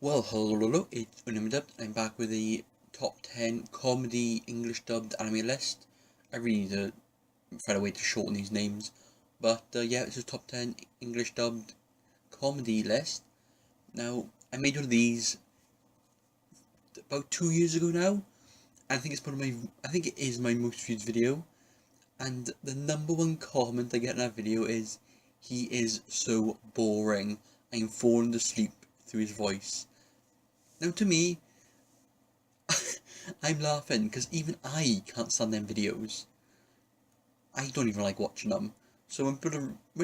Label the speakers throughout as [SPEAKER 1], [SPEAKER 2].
[SPEAKER 1] Well, hello, it's Unlimited. I'm back with the top 10 comedy English dubbed anime list. I really need to find a way to shorten these names. But yeah, it's a top 10 English dubbed comedy list. Now, I made one of these about 2 years ago now. I think it's I think it is my most viewed video. And the number one comment I get in that video is, he is so boring. I'm falling asleep through his voice. Now, to me, I'm laughing because even I can't stand them videos. I don't even like watching them. So when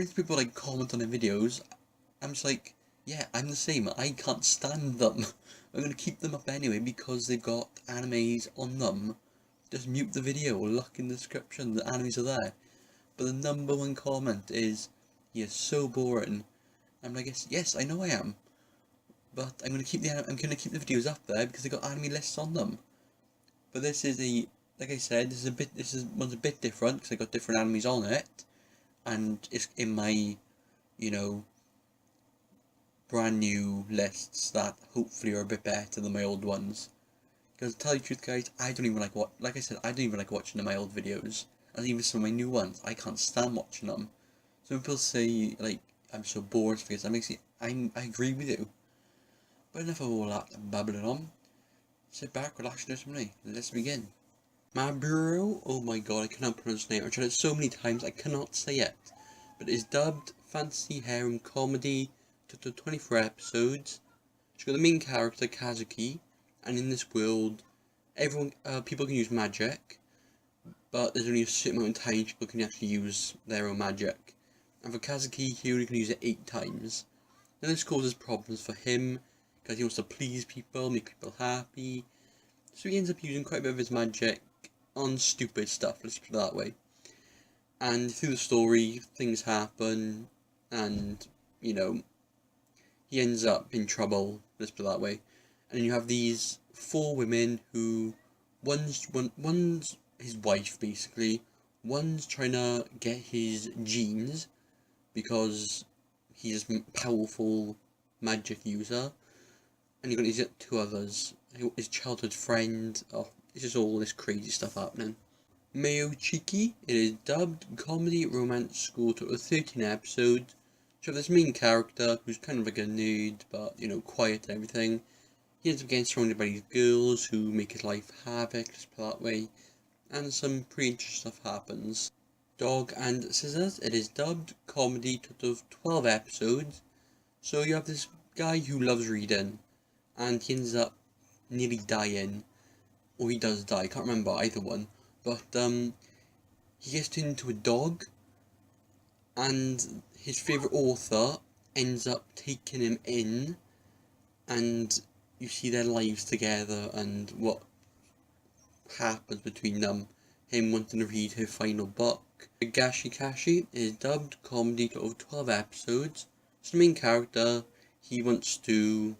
[SPEAKER 1] people like comment on their videos, I'm just like, yeah, I'm the same. I can't stand them. I'm gonna keep them up anyway because they've got animes on them. Just mute the video or look in the description. The animes are there. But the number one comment is, "You're so boring." I'm like, yes, I know I am. But I'm gonna keep the videos up there because they got anime lists on them. But this is like I said, this one's a bit different because I got different animes on it, and it's in my, you know, brand new lists that hopefully are a bit better than my old ones. Because to tell you the truth, guys, I don't even like I said, I don't even like watching my old videos, and even some of my new ones, I can't stand watching them. So when people say like I'm so bored because I agree with you. But enough of all that babbling on. Sit back, relax, and listen to me. Let's begin. Maburaho, oh my god, I cannot pronounce his name. I've tried it so many times, I cannot say it. But it's dubbed fantasy harem comedy, total 24 episodes. It's got the main character, Kazuki, and in this world, people can use magic, but there's only a certain amount of times people can actually use their own magic. And for Kazuki, he only can use it 8 times. Now this causes problems for him, because he wants to please people, make people happy. So he ends up using quite a bit of his magic on stupid stuff, let's put it that way. And through the story, things happen, and, you know, he ends up in trouble, let's put it that way. And you have these 4 women who, one's his wife, basically. One's trying to get his genes, because he's a powerful magic user. And you've got these 2 others, his childhood friend. Oh, it's just all this crazy stuff happening. Mayo Chiki, it is dubbed comedy romance school to 13 episodes. So this main character, who's kind of like a nerd, but, you know, quiet and everything, he ends up getting surrounded by these girls who make his life havoc, let's put it that way, and some pretty interesting stuff happens. Dog and Scissors, it is dubbed comedy total of 12 episodes. So you have this guy who loves reading, and he ends up nearly dying, or he does die, I can't remember either one, but he gets turned into a dog, and his favourite author ends up taking him in, and you see their lives together and what happens between them, him wanting to read her final book. Dagashi Kashi is dubbed comedy of 12 episodes. So the main character, he wants to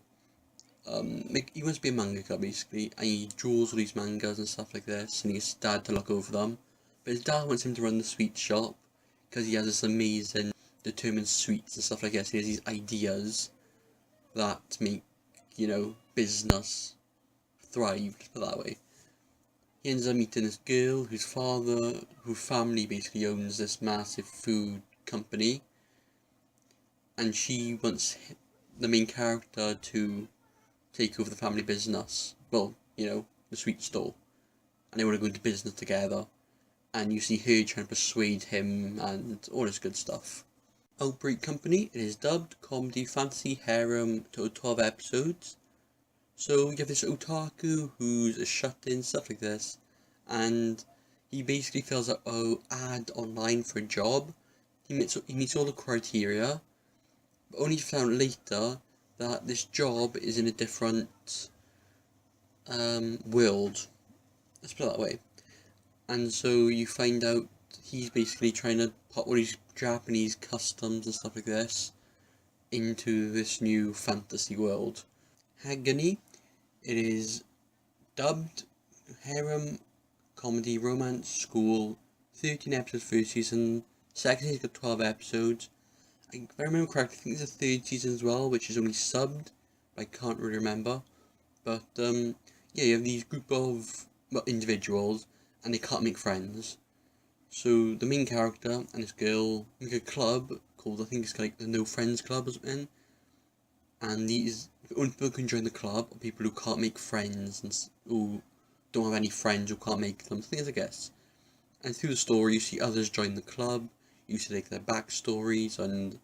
[SPEAKER 1] he wants to be a mangaka basically, and he draws all these mangas and stuff like this, and he gets his dad to look over them. But his dad wants him to run the sweet shop, because he has this amazing determined sweets and stuff like this. He has these ideas that make, you know, business thrive, put that way. He ends up meeting this girl whose family basically owns this massive food company, and she wants the main character to take over the family business. Well, you know, the sweet store. And they want to go into business together. And you see her trying to persuade him and all this good stuff. Outbreak Company, it is dubbed comedy fantasy harem to 12 episodes. So you have this otaku who's a shut-in, stuff like this. And he basically fills out an ad online for a job. He meets all the criteria. But only found later that this job is in a different world, let's put it that way. And so you find out he's basically trying to put all these Japanese customs and stuff like this into this new fantasy world. Haganai, it is dubbed harem comedy romance school, 13 episodes first season, second season's got 12 episodes. If I remember correctly, I think there's a 3rd season as well, which is only subbed, I can't really remember. But yeah, you have these group of individuals, and they can't make friends. So the main character and this girl make a club called, I think it's like the No Friends Club or something. And these only people who can join the club are people who can't make friends and who don't have any friends who can't make them. Things, I guess. And through the story, you see others join the club. You see like their backstories, and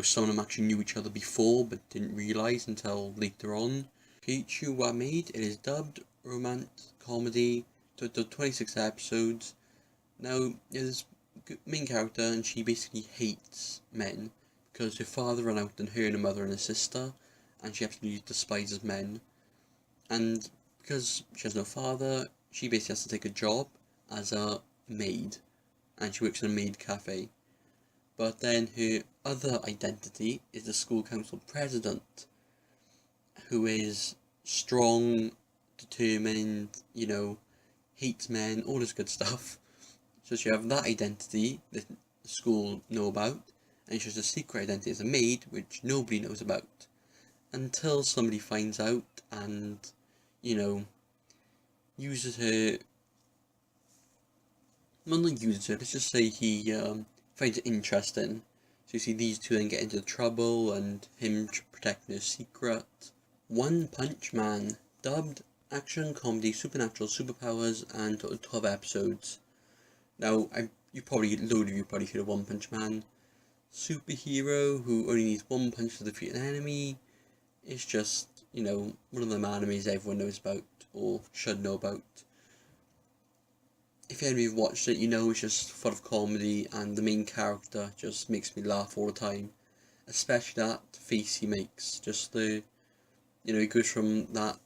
[SPEAKER 1] some of them actually knew each other before but didn't realize until later on. Kaichou wa Maid. It is dubbed romance comedy. Total 26 episodes. Now, there's main character, and she basically hates men because her father ran out on her and her mother and her sister, and she absolutely despises men. And because she has no father, she basically has to take a job as a maid, and she works in a maid cafe. But then her other identity is the school council president, who is strong, determined, hates men, all this good stuff. So she have that identity that the school know about, and she has a secret identity as a maid, which nobody knows about. Until somebody finds out and, uses her. Well, not uses her, let's just say he finds it interesting. So you see these two then get into trouble, and him protecting his secret. One Punch Man, dubbed action, comedy, supernatural, superpowers, and 12 episodes. Now, a load of you probably heard of One Punch Man. Superhero who only needs one punch to defeat an enemy. It's just, one of them animes everyone knows about, or should know about. If any of you have watched it, it's just full of comedy, and the main character just makes me laugh all the time. Especially that face he makes. Just he goes from that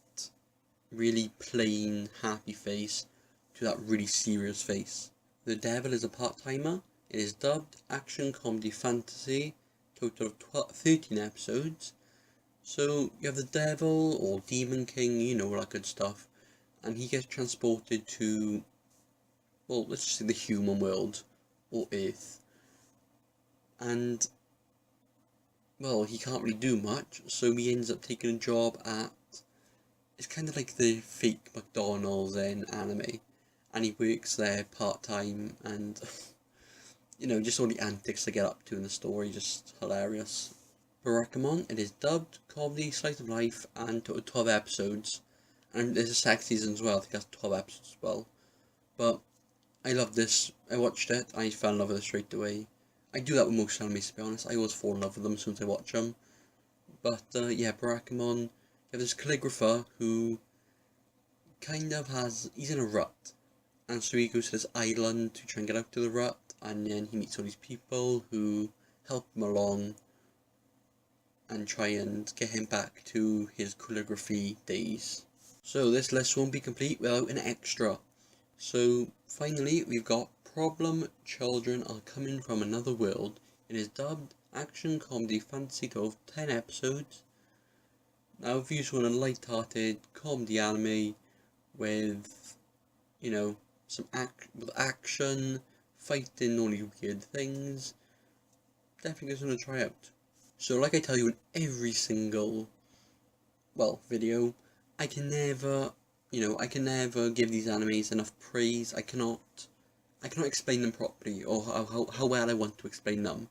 [SPEAKER 1] really plain, happy face to that really serious face. The Devil is a Part-Timer. It is dubbed action, comedy, fantasy. Total of 13 episodes. So you have the Devil, or Demon King, all that good stuff. And he gets transported to, well, let's just say the human world, or Earth. And, well, he can't really do much, so he ends up taking a job at, it's kind of like the fake McDonald's in anime. And he works there part-time, and just all the antics they get up to in the story, just hilarious. Barakamon, it is dubbed comedy, slice of life, and 12 episodes. And there's a second season as well, I think that's 12 episodes as well. But I love this, I watched it, I fell in love with it straight away. I do that with most animes, to be honest. I always fall in love with them as soon as I watch them. But yeah, Barakamon, you have this calligrapher who kind of he's in a rut. And so he goes to this island to try and get out of the rut, and then he meets all these people who help him along and try and get him back to his calligraphy days. So this list won't be complete without an extra. So finally we've got Problem Children Are Coming From Another World. It is dubbed action, comedy, fantasy, 10 episodes. Now if you just want a light-hearted comedy anime with, some action, fighting all these weird things, definitely gives one a try out. So like I tell you in every single, video, I can never give these animes enough praise. I cannot explain them properly, or how well I want to explain them.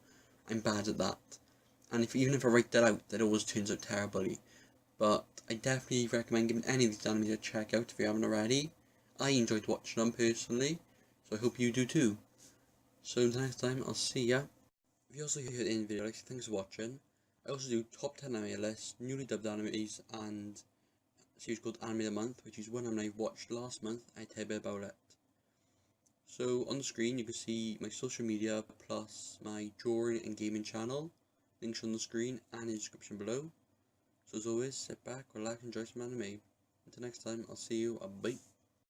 [SPEAKER 1] I'm bad at that. And even if I write that out, that always turns out terribly. But I definitely recommend giving any of these animes a check out if you haven't already. I enjoyed watching them personally, so I hope you do too. So until next time, I'll see ya. If you also hear the end of the video, thanks for watching. I also do top 10 anime lists, newly dubbed animes, and a series called Anime of the Month, which is one anime I watched last month. I tell you a bit about it. So on the screen you can see my social media plus my drawing and gaming channel. Links on the screen and in the description below. So as always, sit back, relax, enjoy some anime. Until next time, I'll see you. Bye.